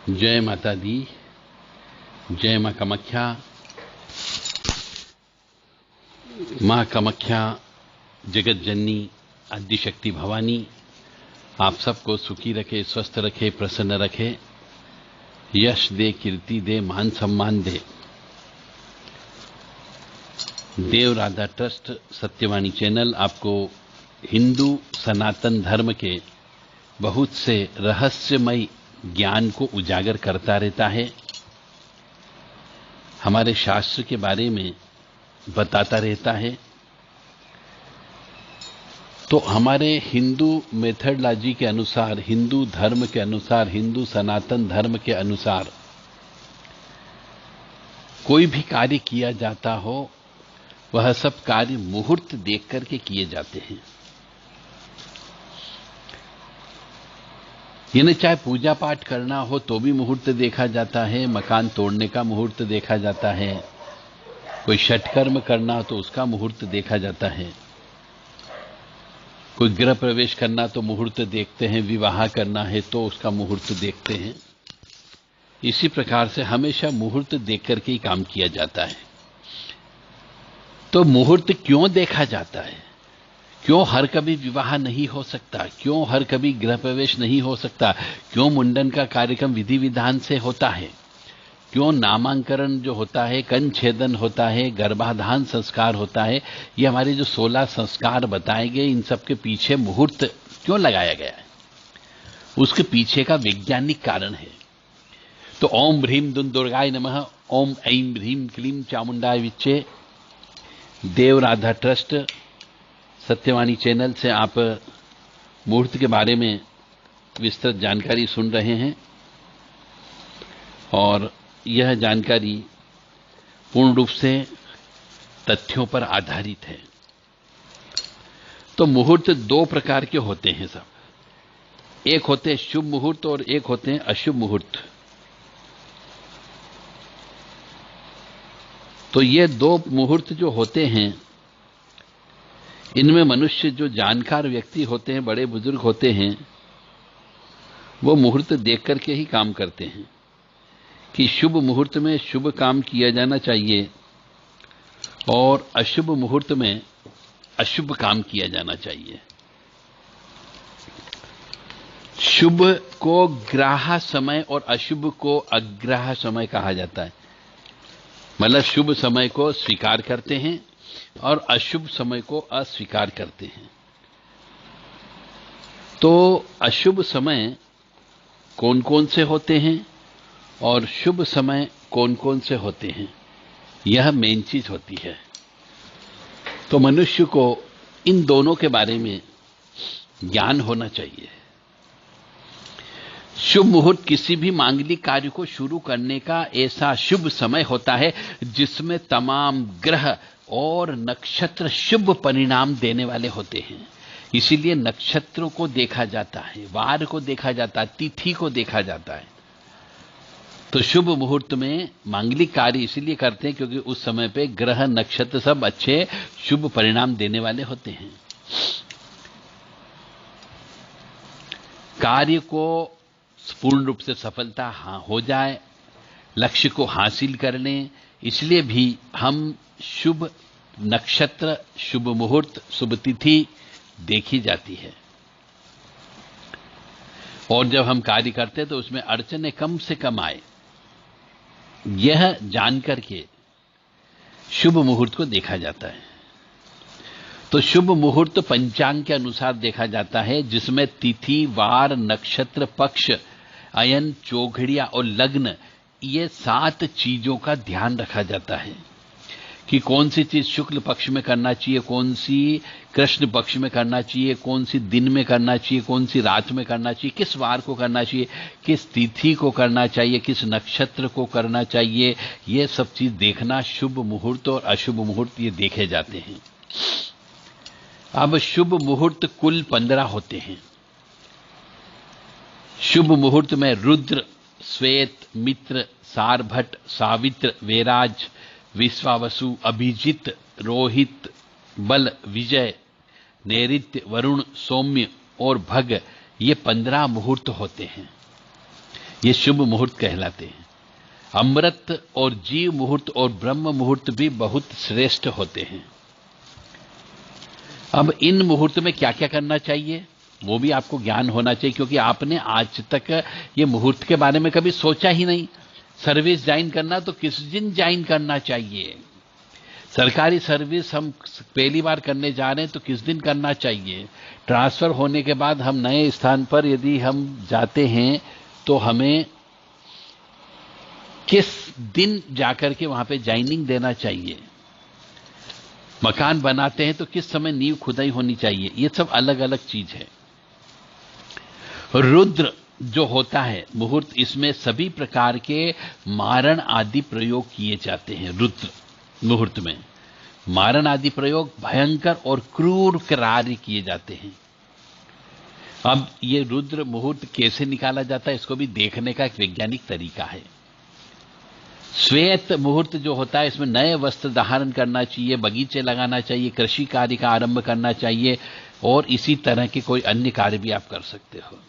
जय माता दी, जय मां कामाख्या। मां कामाख्या जगत जननी आदिशक्ति भवानी आप सबको सुखी रखे, स्वस्थ रखे, प्रसन्न रखे, यश दे, कीर्ति दे, मान सम्मान दे। देव राधा ट्रस्ट सत्यवाणी चैनल आपको हिंदू सनातन धर्म के बहुत से रहस्यमय ज्ञान को उजागर करता रहता है, हमारे शास्त्र के बारे में बताता रहता है। तो हमारे हिंदू मेथडोलॉजी के अनुसार, हिंदू धर्म के अनुसार, हिंदू सनातन धर्म के अनुसार कोई भी कार्य किया जाता हो वह सब कार्य मुहूर्त देख करके किए जाते हैं। यानी चाहे पूजा पाठ करना हो तो भी मुहूर्त देखा जाता है, मकान तोड़ने का मुहूर्त देखा जाता है, कोई षटकर्म करना हो तो उसका मुहूर्त देखा जाता है, कोई गृह प्रवेश करना तो मुहूर्त देखते हैं, विवाह करना है तो उसका मुहूर्त देखते हैं। इसी प्रकार से हमेशा मुहूर्त देख करके ही काम किया जाता है। तो मुहूर्त क्यों देखा जाता है? क्यों हर कभी विवाह नहीं हो सकता? क्यों हर कभी गृह प्रवेश नहीं हो सकता? क्यों मुंडन का कार्यक्रम विधि विधान से होता है? क्यों नामांकरण जो होता है, कंछेदन होता है, गर्भाधान संस्कार होता है? ये हमारे जो 16 संस्कार बताए गए, इन सब के पीछे मुहूर्त क्यों लगाया गया है? उसके पीछे का वैज्ञानिक कारण है। तो ओम ह्रीम दुर्गाय नमः, ओम ऐं ह्रीम क्लीं चामुंडाय विच्चे। देव राधा ट्रस्ट सत्यवाणी चैनल से आप मुहूर्त के बारे में विस्तृत जानकारी सुन रहे हैं और यह जानकारी पूर्ण रूप से तथ्यों पर आधारित है। तो मुहूर्त दो प्रकार के होते हैं सब। एक होते हैं शुभ मुहूर्त और एक होते हैं अशुभ मुहूर्त। तो ये दो मुहूर्त जो होते हैं, इनमें मनुष्य जो जानकार व्यक्ति होते हैं, बड़े बुजुर्ग होते हैं, वो मुहूर्त देख करके ही काम करते हैं कि शुभ मुहूर्त में शुभ काम किया जाना चाहिए और अशुभ मुहूर्त में अशुभ काम किया जाना चाहिए। शुभ को ग्राह्य समय और अशुभ को अग्राह्य समय कहा जाता है। मतलब शुभ समय को स्वीकार करते हैं और अशुभ समय को अस्वीकार करते हैं। तो अशुभ समय कौन कौन से होते हैं और शुभ समय कौन कौन से होते हैं, यह मेन चीज होती है। तो मनुष्य को इन दोनों के बारे में ज्ञान होना चाहिए। शुभ मुहूर्त किसी भी मांगलिक कार्य को शुरू करने का ऐसा शुभ समय होता है जिसमें तमाम ग्रह और नक्षत्र शुभ परिणाम देने वाले होते हैं। इसीलिए नक्षत्रों को देखा जाता है, वार को देखा जाता है, तिथि को देखा जाता है। तो शुभ मुहूर्त में मांगलिक कार्य इसीलिए करते हैं क्योंकि उस समय पे ग्रह नक्षत्र सब अच्छे शुभ परिणाम देने वाले होते हैं। कार्य को पूर्ण रूप से सफलता हो जाए, लक्ष्य को हासिल कर लें, इसलिए भी हम शुभ नक्षत्र, शुभ मुहूर्त, शुभ तिथि देखी जाती है। और जब हम कार्य करते हैं तो उसमें अड़चनें कम से कम आए, यह जानकर के शुभ मुहूर्त को देखा जाता है। तो शुभ मुहूर्त पंचांग के अनुसार देखा जाता है, जिसमें तिथि, वार, नक्षत्र, पक्ष, अयन, चौघड़िया और लग्न, ये 7 चीजों का ध्यान रखा जाता है कि कौन सी चीज शुक्ल पक्ष में करना चाहिए, कौन सी कृष्ण पक्ष में करना चाहिए, कौन सी दिन में करना चाहिए, कौन सी रात में करना चाहिए, किस वार को करना चाहिए, किस तिथि को करना चाहिए, किस नक्षत्र को करना चाहिए। ये सब चीज देखना, शुभ मुहूर्त और अशुभ मुहूर्त ये देखे जाते हैं। अब शुभ मुहूर्त कुल 15 होते हैं। शुभ मुहूर्त में रुद्र, श्वेत, मित्र, सारभट, सावित्र, वेराज, विश्वावसु, अभिजित, रोहित, बल, विजय, नैऋत्य, वरुण, सौम्य और भग, ये 15 मुहूर्त होते हैं। ये शुभ मुहूर्त कहलाते हैं। अमृत और जीव मुहूर्त और ब्रह्म मुहूर्त भी बहुत श्रेष्ठ होते हैं। अब इन मुहूर्त में क्या क्या करना चाहिए वो भी आपको ज्ञान होना चाहिए, क्योंकि आपने आज तक ये मुहूर्त के बारे में कभी सोचा ही नहीं। सर्विस ज्वाइन करना तो किस दिन ज्वाइन करना चाहिए, सरकारी सर्विस हम पहली बार करने जा रहे हैं तो किस दिन करना चाहिए, ट्रांसफर होने के बाद हम नए स्थान पर यदि हम जाते हैं तो हमें किस दिन जाकर के वहां पे ज्वाइनिंग देना चाहिए, मकान बनाते हैं तो किस समय नींव खुदाई होनी चाहिए, ये सब अलग अलग चीज है। रुद्र जो होता है मुहूर्त, इसमें सभी प्रकार के मारण आदि प्रयोग किए जाते हैं। रुद्र मुहूर्त में मारण आदि प्रयोग भयंकर और क्रूर कार्य किए जाते हैं। अब ये रुद्र मुहूर्त कैसे निकाला जाता है इसको भी देखने का एक वैज्ञानिक तरीका है। श्वेत मुहूर्त जो होता है इसमें नए वस्त्र धारण करना चाहिए, बगीचे लगाना चाहिए, कृषि कार्य का आरंभ करना चाहिए और इसी तरह के कोई अन्य कार्य भी आप कर सकते हो।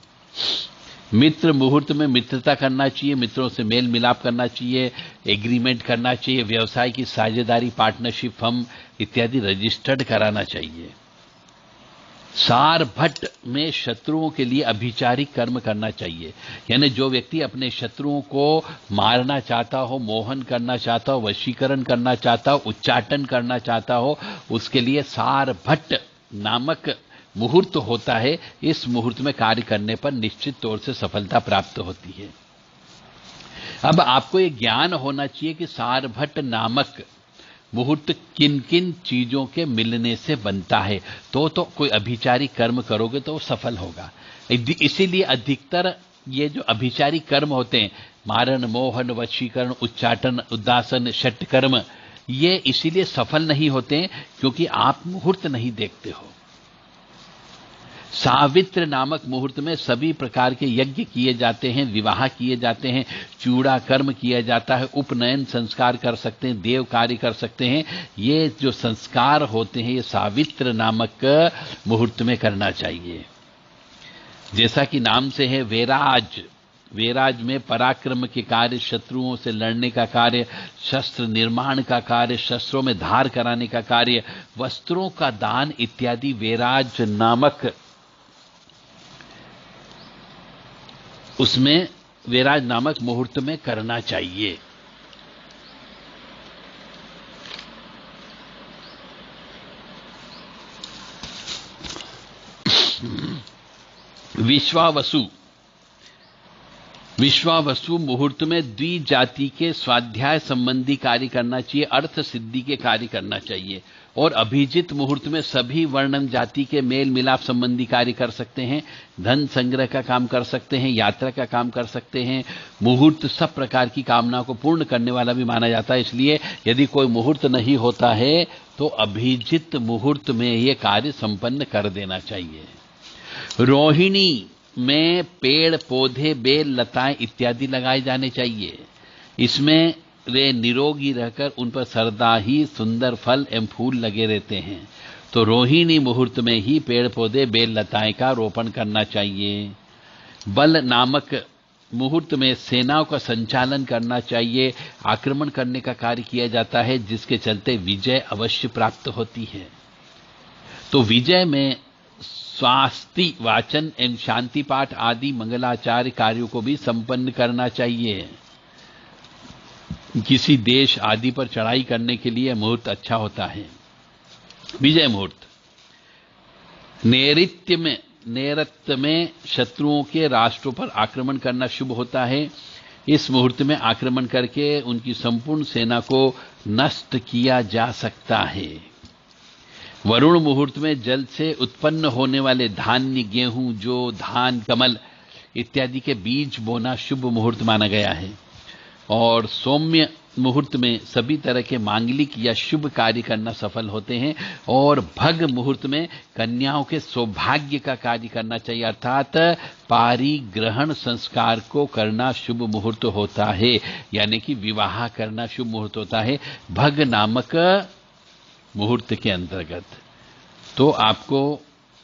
मित्र मुहूर्त में मित्रता करना चाहिए, मित्रों से मेल मिलाप करना चाहिए, एग्रीमेंट करना चाहिए, व्यवसाय की साझेदारी, पार्टनरशिप, फर्म इत्यादि रजिस्टर्ड कराना चाहिए। सारभट्ट में शत्रुओं के लिए अभिचारिक कर्म करना चाहिए, यानी जो व्यक्ति अपने शत्रुओं को मारना चाहता हो, मोहन करना चाहता हो, वशीकरण करना चाहता हो, उच्चाटन करना चाहता हो, उसके लिए सारभट्ट नामक मुहूर्त होता है। इस मुहूर्त में कार्य करने पर निश्चित तौर से सफलता प्राप्त होती है। अब आपको यह ज्ञान होना चाहिए कि सारभट्ट नामक मुहूर्त किन किन चीजों के मिलने से बनता है, तो कोई अभिचारी कर्म करोगे तो वो सफल होगा। इसीलिए अधिकतर ये जो अभिचारी कर्म होते हैं, मारण, मोहन, वशीकरण, उच्चाटन, उदासन, षट कर्म, ये इसीलिए सफल नहीं होते हैं क्योंकि आप मुहूर्त नहीं देखते हो। सावित्र नामक मुहूर्त में सभी प्रकार के यज्ञ किए जाते हैं, विवाह किए जाते हैं, चूड़ा कर्म किया जाता है, उपनयन संस्कार कर सकते हैं, देव कार्य कर सकते हैं। ये जो संस्कार होते हैं ये सावित्र नामक मुहूर्त में करना चाहिए। जैसा कि नाम से है वेराज, वेराज में पराक्रम के कार्य, शत्रुओं से लड़ने का कार्य, शस्त्र निर्माण का कार्य, शस्त्रों में धार कराने का कार्य, वस्त्रों का दान इत्यादि वेराज नामक उसमें वेराज नामक मुहूर्त में करना चाहिए। विश्वावसु मुहूर्त में द्विजाति के स्वाध्याय संबंधी कार्य करना चाहिए, अर्थ सिद्धि के कार्य करना चाहिए। और अभिजित मुहूर्त में सभी वर्णन जाति के मेल मिलाप संबंधी कार्य कर सकते हैं, धन संग्रह का काम कर सकते हैं, यात्रा का काम कर सकते हैं। मुहूर्त सब प्रकार की कामनाओं को पूर्ण करने वाला भी माना जाता है, इसलिए यदि कोई मुहूर्त नहीं होता है तो अभिजित मुहूर्त में ये कार्य संपन्न कर देना चाहिए। रोहिणी में पेड़ पौधे, बेल, लताएं इत्यादि लगाए जाने चाहिए। इसमें वे निरोगी रहकर उन पर सदा ही सुंदर फल एवं फूल लगे रहते हैं। तो रोहिणी मुहूर्त में ही पेड़ पौधे, बेल, लताएं का रोपण करना चाहिए। बल नामक मुहूर्त में सेनाओं का संचालन करना चाहिए, आक्रमण करने का कार्य किया जाता है, जिसके चलते विजय अवश्य प्राप्त होती है। तो विजय में स्वास्ति वाचन एवं शांति पाठ आदि मंगलाचार्य कार्यों को भी संपन्न करना चाहिए। किसी देश आदि पर चढ़ाई करने के लिए मुहूर्त अच्छा होता है। विजय मुहूर्त नैऋत्य में शत्रुओं के राष्ट्रों पर आक्रमण करना शुभ होता है। इस मुहूर्त में आक्रमण करके उनकी संपूर्ण सेना को नष्ट किया जा सकता है। वरुण मुहूर्त में जल से उत्पन्न होने वाले धान्य, गेहूं, जौ, धान, कमल इत्यादि के बीज बोना शुभ मुहूर्त माना गया है। और सौम्य मुहूर्त में सभी तरह के मांगलिक या शुभ कार्य करना सफल होते हैं। और भग मुहूर्त में कन्याओं के सौभाग्य का कार्य करना चाहिए, अर्थात पारिग्रहण संस्कार को करना शुभ मुहूर्त होता है, यानी कि विवाह करना शुभ मुहूर्त होता है भग नामक मुहूर्त के अंतर्गत। तो आपको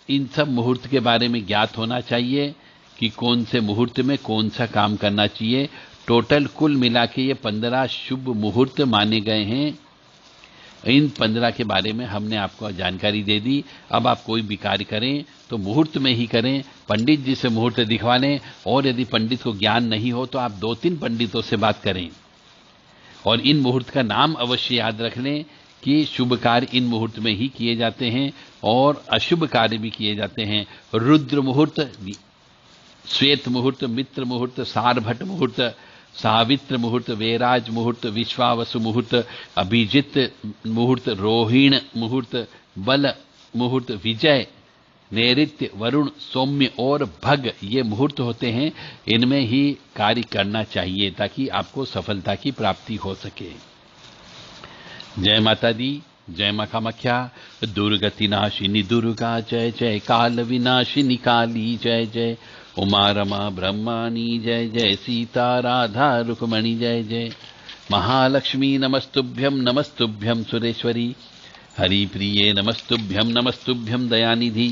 इन सब मुहूर्त के बारे में ज्ञात होना चाहिए कि कौन से मुहूर्त में कौन सा काम करना चाहिए। टोटल कुल मिला के ये 15 शुभ मुहूर्त माने गए हैं। इन 15 के बारे में हमने आपको जानकारी दे दी। अब आप कोई भी कार्य करें तो मुहूर्त में ही करें, पंडित जी से मुहूर्त दिखवा लें, और यदि पंडित को ज्ञान नहीं हो तो आप 2-3 पंडितों से बात करें, और इन मुहूर्त का नाम अवश्य याद रख लें कि शुभ कार्य इन मुहूर्त में ही किए जाते हैं और अशुभ कार्य भी किए जाते हैं। रुद्र मुहूर्त, श्वेत मुहूर्त, मित्र मुहूर्त, सारभट मुहूर्त, सावित्र मुहूर्त, वेराज मुहूर्त, विश्वावसु मुहूर्त, अभिजित मुहूर्त, रोहिण मुहूर्त, बल मुहूर्त, विजय, नैऋत्य, वरुण, सौम्य और भग, ये मुहूर्त होते हैं। इनमें ही कार्य करना चाहिए ताकि आपको सफलता की प्राप्ति हो सके। जय माता दी, जय मां कामाख्या। दुर्गति नाशिनी दुर्गा जय जय, काल विनाशिनी काली जय जय, उमा रमा ब्रह्माणी जय जय, सीता राधा रुक्मणी जय जय, महालक्ष्मी नमस्तुभ्यं नमस्तुभ्यं सुरेश्वरी, हरिप्रिये नमस्तुभ्यं नमस्तुभ्यं दयानिधि,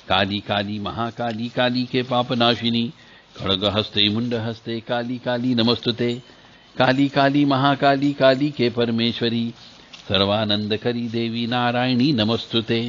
काली काली महाकाली काली के पापनाशिनी, खड्गहस्ते मुंडहस्ते काली काली नमस्तुते, काली काली महाकाली काली के परमेश्वरी, सर्वानंदकरी देवी नारायणी नमस्तुते।